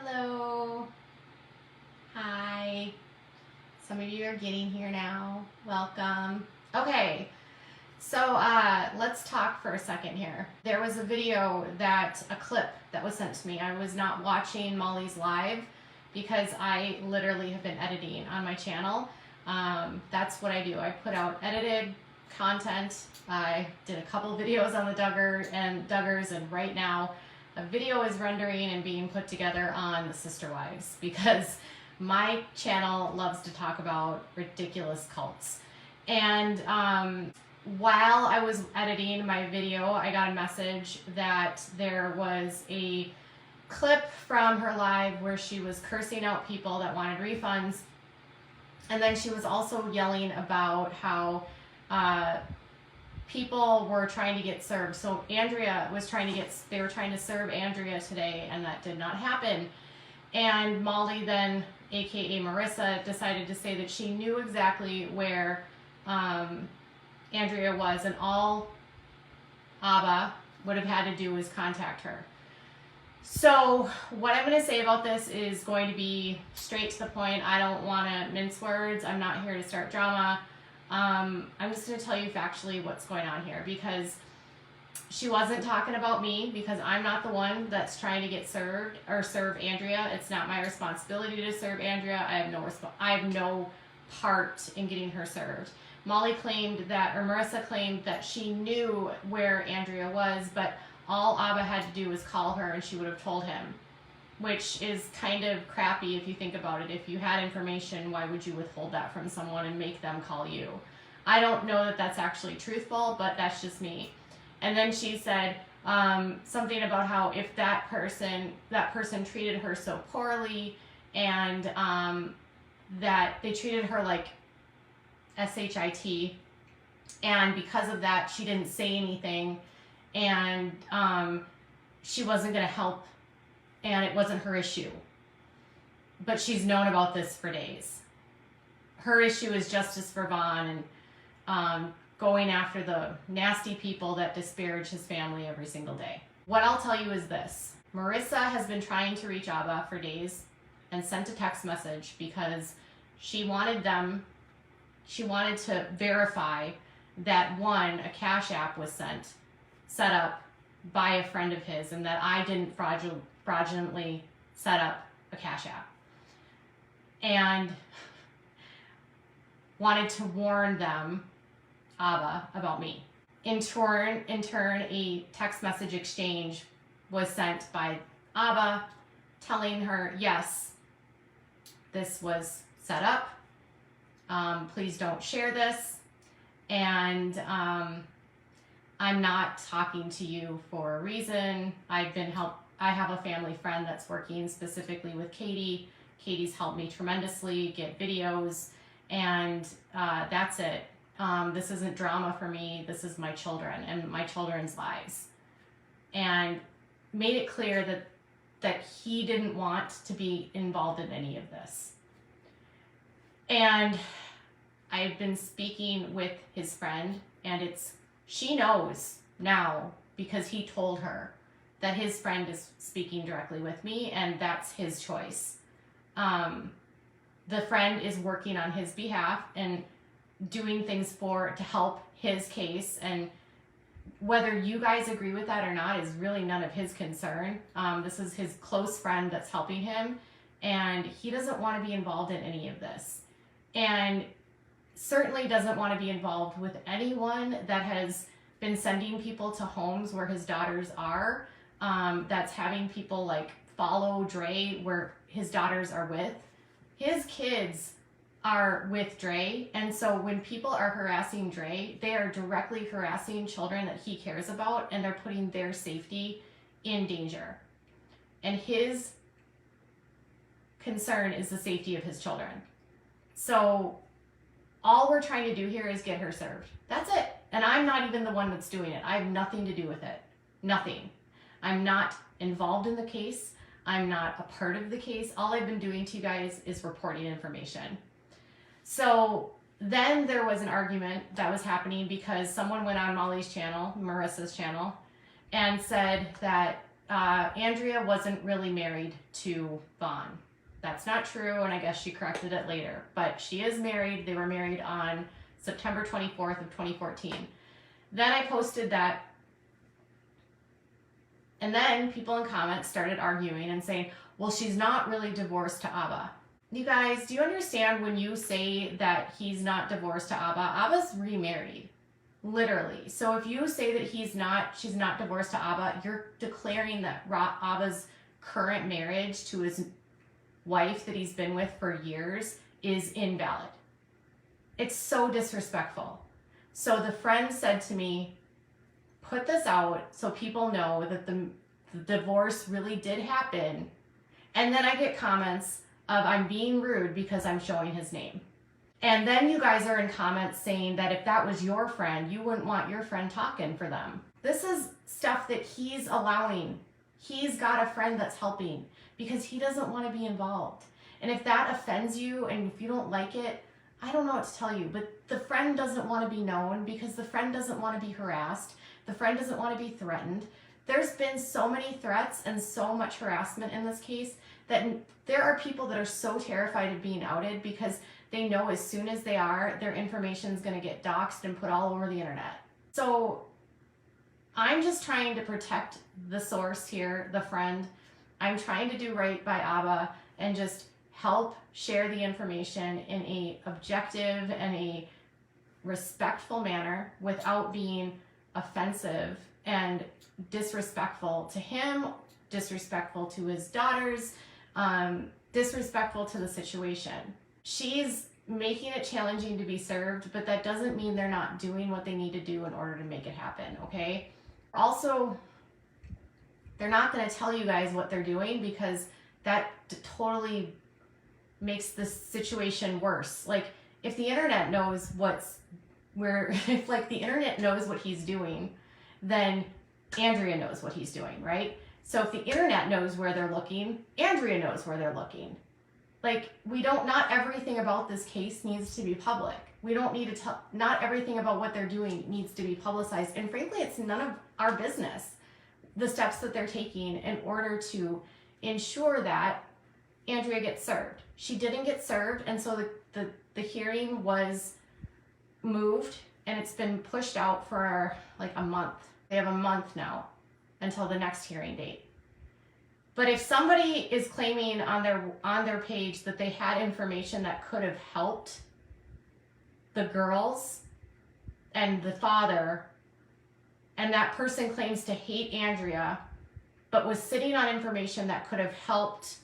Hello. Hi. Some of you are getting here now. Welcome. Okay, so let's talk for a second here. There was a clip that was sent to me. I was not watching Molly's live because I literally have been editing on my channel. That's what I do. I put out edited content. I did a couple videos on the Duggars, and right now a video is rendering and being put together on the Sister Wives because my channel loves to talk about ridiculous cults. And while I was editing my video, I got a message that there was a clip from her live where she was cursing out people that wanted refunds. And then she was also yelling about how people were trying to get served. So Andrea was they were trying to serve Andrea today, and that did not happen. And Molly then, aka Marissa, decided to say that she knew exactly where Andrea was, and all Abba would have had to do was contact her. So what I'm going to say about this is going to be straight to the point. I don't want to mince words. I'm not here to start drama. I'm just going to tell you factually what's going on here, because she wasn't talking about me, because I'm not the one that's trying to get served or serve Andrea. It's not my responsibility to serve Andrea. I have no part in getting her served. Molly claimed that, or Marissa claimed that she knew where Andrea was, but all Abba had to do was call her and she would have told him, which is kind of crappy if you think about it. If you had information, why would you withhold that from someone and make them call you? I don't know that that's actually truthful, but that's just me. And then she said something about how if that person treated her so poorly, and that they treated her like SHIT, and because of that she didn't say anything, and she wasn't going to help, and it wasn't her issue. But she's known about this for days. Her issue is justice for Vaughn, and going after the nasty people that disparage his family every single day. What I'll tell you is this. Marissa has been trying to reach Abba for days and sent a text message because she wanted to verify that, one, a Cash App was set up by a friend of his, and that I didn't fraudulently set up a Cash App, and wanted to warn them, Abba, about me. In turn, a text message exchange was sent by Abba telling her, yes, this was set up. Please don't share this. And I'm not talking to you for a reason. I have a family friend that's working specifically with Katie. Katie's helped me tremendously get videos, and that's it. This isn't drama for me. This is my children and my children's lives. And made it clear that he didn't want to be involved in any of this. And I've been speaking with his friend, and she knows now, because he told her that his friend is speaking directly with me, and that's his choice. The friend is working on his behalf and doing things to help his case, and whether you guys agree with that or not is really none of his concern. This is his close friend that's helping him, and he doesn't want to be involved in any of this, and certainly doesn't want to be involved with anyone that has been sending people to homes where his daughters are, that's having people like follow Dre where his daughters are with. His kids are with Dre, and so when people are harassing Dre, they are directly harassing children that he cares about, and they're putting their safety in danger. And his concern is the safety of his children. So all we're trying to do here is get her served. That's it. And I'm not even the one that's doing it. I have nothing to do with it. Nothing. I'm not involved in the case. I'm not a part of the case. All I've been doing to you guys is reporting information. So then there was an argument that was happening because someone went on Molly's channel, Marissa's channel, and said that Andrea wasn't really married to Vaughn. That's not true, and I guess she corrected it later. But she is married. They were married on September 24th of 2014. Then I posted that, and then people in comments started arguing and saying, well, she's not really divorced to Abba. You guys, do you understand when you say that he's not divorced to Abba? Abba's remarried, literally. So if you say that she's not divorced to Abba, you're declaring that Abba's current marriage to his wife that he's been with for years is invalid. It's so disrespectful. So the friend said to me, put this out so people know that the divorce really did happen. And then I get comments of I'm being rude because I'm showing his name. And then you guys are in comments saying that if that was your friend, you wouldn't want your friend talking for them. This is stuff that he's allowing. He's got a friend that's helping because he doesn't want to be involved. And if that offends you and if you don't like it, I don't know what to tell you, but the friend doesn't want to be known because the friend doesn't want to be harassed. The friend doesn't want to be threatened. There's been so many threats and so much harassment in this case that there are people that are so terrified of being outed because they know as soon as they are, their information is going to get doxxed and put all over the internet. So I'm just trying to protect the source here, the friend. I'm trying to do right by Abba and just help share the information in a objective and a respectful manner without being offensive and disrespectful to him, disrespectful to his daughters, disrespectful to the situation. She's making it challenging to be served, but that doesn't mean they're not doing what they need to do in order to make it happen, okay? Also, they're not going to tell you guys what they're doing because that totally makes the situation worse. Like, if the internet knows if like the internet knows what he's doing, then Andrea knows what he's doing, right? So if the internet knows where they're looking, Andrea knows where they're looking. Like, not everything about this case needs to be public. We don't need to not everything about what they're doing needs to be publicized. And frankly, it's none of our business, the steps that they're taking in order to ensure that Andrea gets served. She didn't get served, and so the hearing was moved, and it's been pushed out for like a month. They have a month now until the next hearing date. But if somebody is claiming on their page that they had information that could have helped the girls and the father, and that person claims to hate Andrea, but was sitting on information that could have helped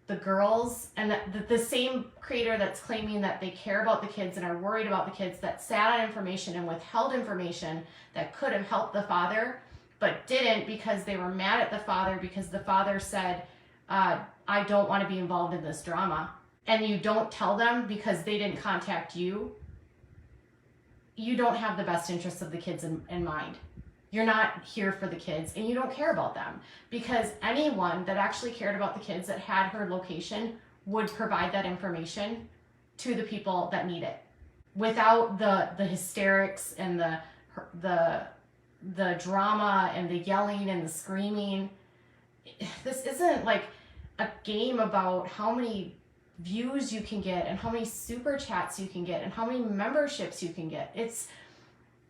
the girls, and the same creator that's claiming that they care about the kids and are worried about the kids, that sat on information and withheld information that could have helped the father, but didn't because they were mad at the father because the father said, I don't want to be involved in this drama. And you don't tell them because they didn't contact you. You don't have the best interests of the kids in mind. You're not here for the kids and you don't care about them, because anyone that actually cared about the kids that had her location would provide that information to the people that need it without the hysterics and the drama and the yelling and the screaming. This isn't like a game about how many views you can get and how many super chats you can get and how many memberships you can get. It's,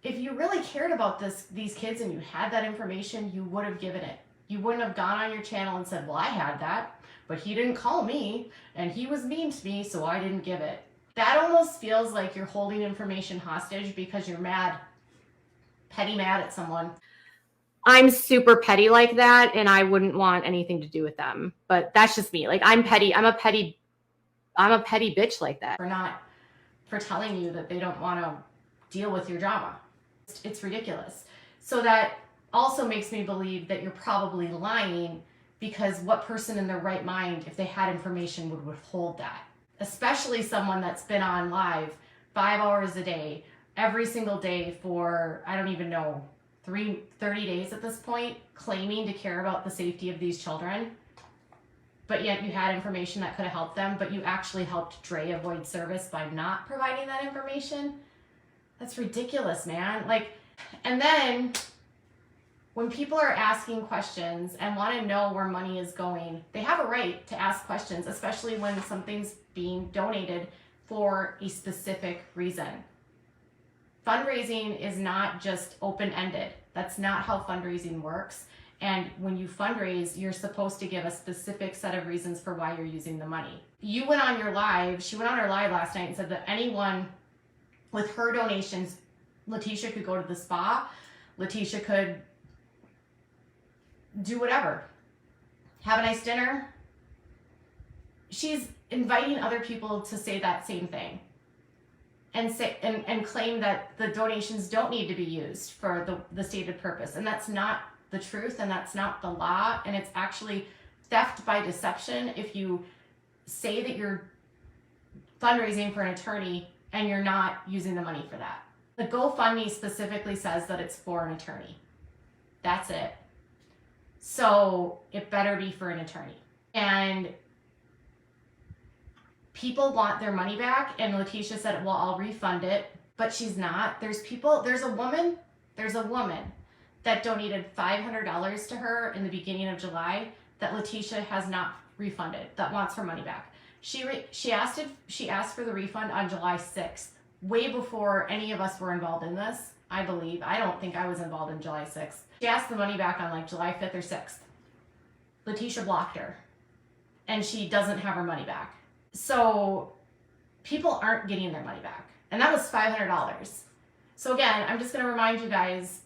if you really cared about these kids and you had that information, you would have given it. You wouldn't have gone on your channel and said, well, I had that, but he didn't call me and he was mean to me, so I didn't give it. That almost feels like you're holding information hostage because you're mad, petty mad at someone. I'm super petty like that, and I wouldn't want anything to do with them. But that's just me. Like, I'm petty. I'm a petty bitch like that. For telling you that they don't want to deal with your drama. It's ridiculous. So that also makes me believe that you're probably lying, because what person in their right mind, if they had information, would withhold that? Especially someone that's been on live 5 hours a day, every single day for, I don't even know, 30 days at this point, claiming to care about the safety of these children. But yet you had information that could have helped them, but you actually helped Dre avoid service by not providing that information. That's ridiculous, man. Like, and then When people are asking questions and want to know where money is going, they have a right to ask questions, especially when something's being donated for a specific reason. Fundraising is not just open-ended. That's not how fundraising works. And when you fundraise, you're supposed to give a specific set of reasons for why you're using the money. You went on your live, she went on her live last night and said that anyone with her donations, Letitia could go to the spa, Letitia could do whatever, have a nice dinner. She's inviting other people to say that same thing and say and claim that the donations don't need to be used for the stated purpose. And that's not the truth, and that's not the law, and it's actually theft by deception if you say that you're fundraising for an attorney and you're not using the money for that. The GoFundMe specifically says that it's for an attorney. That's it. So it better be for an attorney. And people want their money back, and Letitia said, well, I'll refund it, but she's not. There's a woman that donated $500 to her in the beginning of July that Letitia has not refunded, that wants her money back. She asked for the refund on July 6th, way before any of us were involved in this, I believe. I don't think I was involved in July 6th. She asked the money back on like July 5th or 6th. Letitia blocked her, and she doesn't have her money back. So people aren't getting their money back. And that was $500. So again, I'm just going to remind you guys,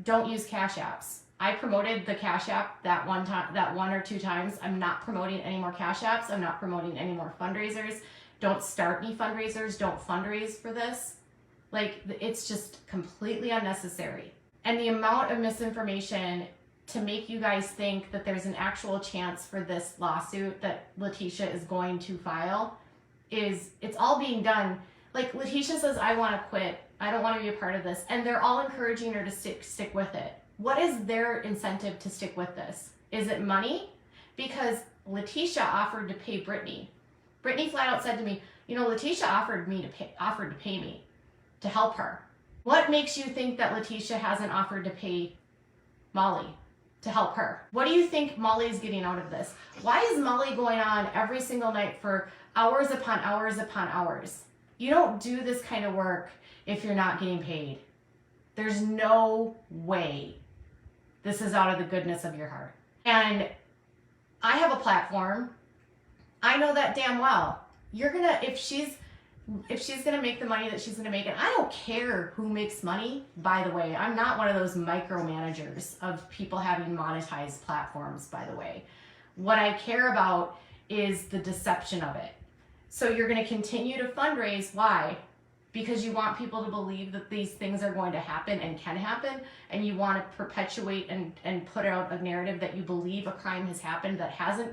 don't use Cash Apps. I promoted the Cash App that one or two times. I'm not promoting any more Cash Apps. I'm not promoting any more fundraisers. Don't start any fundraisers. Don't fundraise for this. Like, it's just completely unnecessary. And the amount of misinformation to make you guys think that there's an actual chance for this lawsuit that Letitia is going to file it's all being done. Like, Letitia says, I want to quit. I don't want to be a part of this. And they're all encouraging her to stick with it. What is their incentive to stick with this? Is it money? Because Letitia offered to pay Brittany. Brittany flat out said to me, Letitia offered to pay me to help her. What makes you think that Letitia hasn't offered to pay Molly to help her? What do you think Molly is getting out of this? Why is Molly going on every single night for hours upon hours upon hours? You don't do this kind of work if you're not getting paid. There's no way this is out of the goodness of your heart. And I have a platform. I know that damn well. If she's gonna make the money that she's gonna make, and I don't care who makes money, by the way. I'm not one of those micromanagers of people having monetized platforms, by the way. What I care about is the deception of it. So you're gonna continue to fundraise. Why? Because you want people to believe that these things are going to happen and can happen, and you want to perpetuate and put out a narrative that you believe a crime has happened that hasn't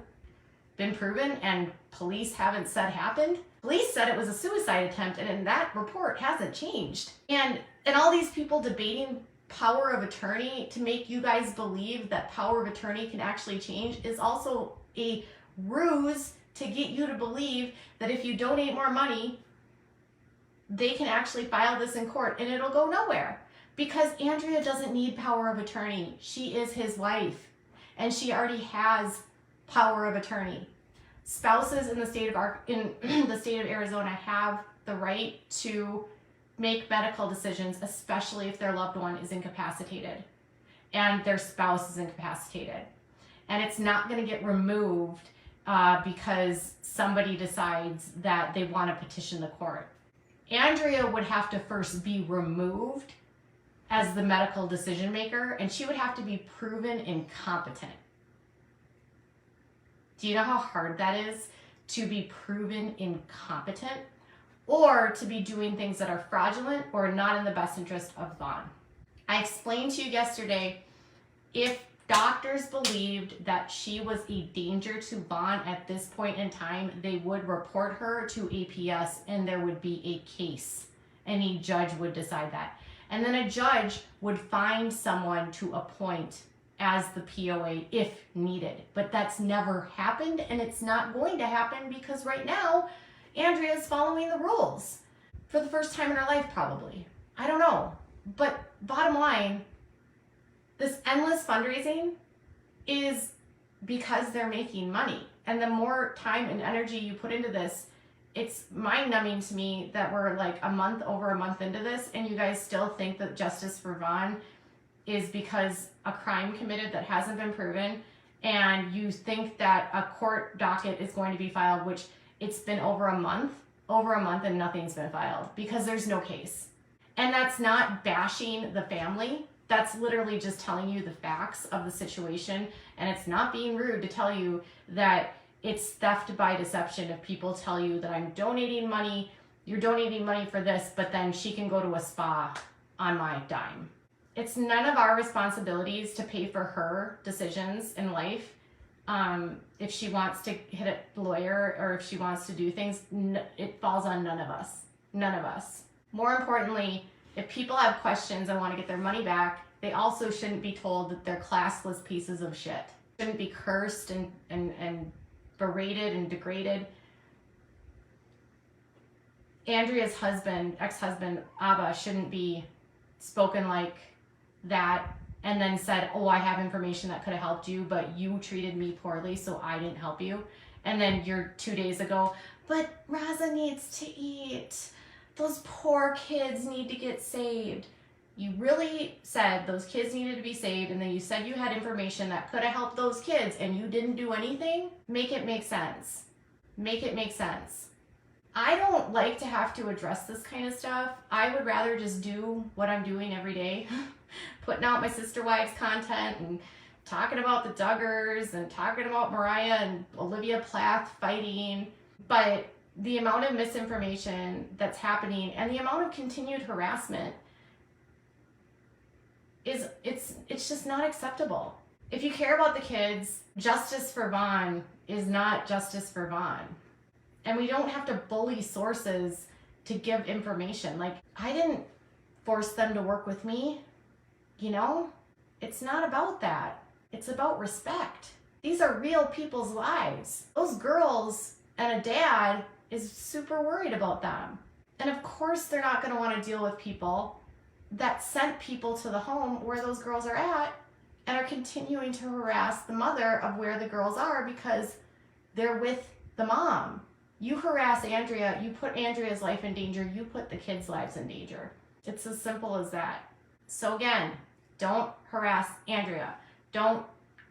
been proven and police haven't said happened. Police said it was a suicide attempt, and in that report hasn't changed. And all these people debating power of attorney to make you guys believe that power of attorney can actually change is also a ruse to get you to believe that if you donate more money, they can actually file this in court, and it'll go nowhere. Because Andrea doesn't need power of attorney. She is his wife, and she already has power of attorney. Spouses in the state of Arizona have the right to make medical decisions, especially if their loved one is incapacitated and their spouse is incapacitated. And it's not going to get removed because somebody decides that they want to petition the court. Andrea would have to first be removed as the medical decision maker, and she would have to be proven incompetent. Do you know how hard that is to be proven incompetent, or to be doing things that are fraudulent or not in the best interest of Vaughn? I explained to you yesterday, if doctors believed that she was a danger to Vaughn at this point in time, they would report her to APS, and there would be a case. Any judge would decide that. And then a judge would find someone to appoint as the POA if needed. But that's never happened, and it's not going to happen because right now, Andrea is following the rules. For the first time in her life, probably. I don't know. But bottom line, This endless fundraising is because they're making money. And the more time and energy you put into this, it's mind-numbing to me that we're like over a month into this, and you guys still think that justice for Vaughn is because a crime committed that hasn't been proven, and you think that a court docket is going to be filed, which it's been over a month and nothing's been filed because there's no case. And that's not bashing the family. That's literally just telling you the facts of the situation, and it's not being rude to tell you that it's theft by deception if people tell you that I'm donating money, you're donating money for this, but then she can go to a spa on my dime. It's none of our responsibilities to pay for her decisions in life. If she wants to hit a lawyer or if she wants to do things, it falls on none of us. None of us. More importantly, if people have questions and want to get their money back, they also shouldn't be told that they're classless pieces of shit. Shouldn't be cursed and berated and degraded. Andrea's husband, ex-husband, Abba, shouldn't be spoken like that and then said, oh, I have information that could have helped you, but you treated me poorly, so I didn't help you. And then you're 2 days ago, but Raza needs to eat. Those poor kids need to get saved. You really said those kids needed to be saved, and then you said you had information that could have helped those kids, and you didn't do anything? Make it make sense. Make it make sense. I don't like to have to address this kind of stuff. I would rather just do what I'm doing every day, putting out my sister wives content and talking about the Duggars and talking about Mariah and Olivia Plath fighting. But the amount of misinformation that's happening and the amount of continued harassment it's just not acceptable. If you care about the kids, justice for Vaughn is not justice for Vaughn. And we don't have to bully sources to give information. Like, I didn't force them to work with me, you know? It's not about that. It's about respect. These are real people's lives. Those girls and a dad is super worried about them. And of course they're not going to want to deal with people that sent people to the home where those girls are at and are continuing to harass the mother of where the girls are because they're with the mom. You harass Andrea, you put Andrea's life in danger, you put the kids' lives in danger. It's as simple as that. So again, don't harass Andrea. Don't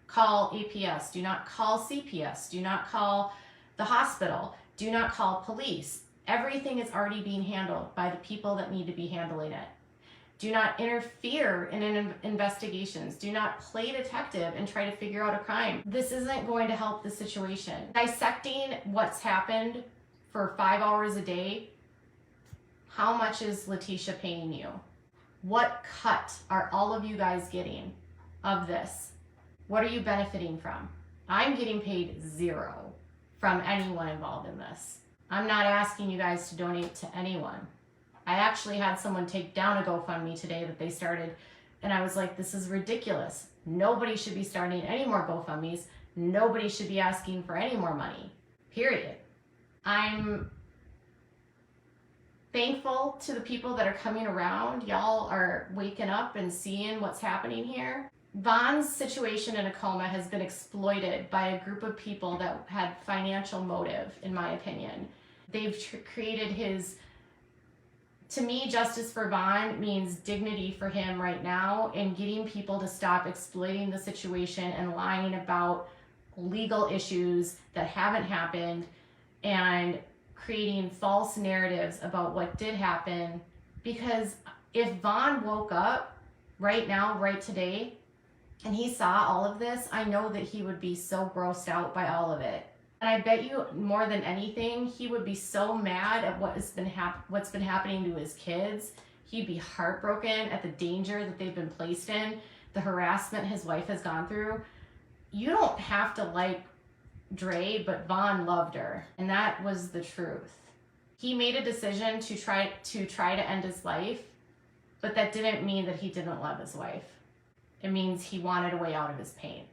call APS. Do not call CPS. Do not call the hospital. Do not call police. Everything is already being handled by the people that need to be handling it. Do not interfere in investigations. Do not play detective and try to figure out a crime. This isn't going to help the situation. Dissecting what's happened for 5 hours a day, how much is Letitia paying you? What cut are all of you guys getting of this? What are you benefiting from? I'm getting paid zero from anyone involved in this. I'm not asking you guys to donate to anyone. I actually had someone take down a GoFundMe today that they started, and I was like, this is ridiculous. Nobody should be starting any more GoFundMes. Nobody should be asking for any more money, period. I'm thankful to the people that are coming around. Y'all are waking up and seeing what's happening here. Vaughn's situation in a coma has been exploited by a group of people that had financial motive, in my opinion. They've created his... To me, justice for Vaughn means dignity for him right now and getting people to stop exploiting the situation and lying about legal issues that haven't happened and creating false narratives about what did happen. Because if Vaughn woke up right now, right today, and he saw all of this, I know that he would be so grossed out by all of it. And I bet you more than anything, he would be so mad at what's been happening to his kids. He'd be heartbroken at the danger that they've been placed in, the harassment his wife has gone through. You don't have to like Dre, but Vaughn loved her, and that was the truth. He made a decision to try to end his life, but that didn't mean that he didn't love his wife. It means he wanted a way out of his pain.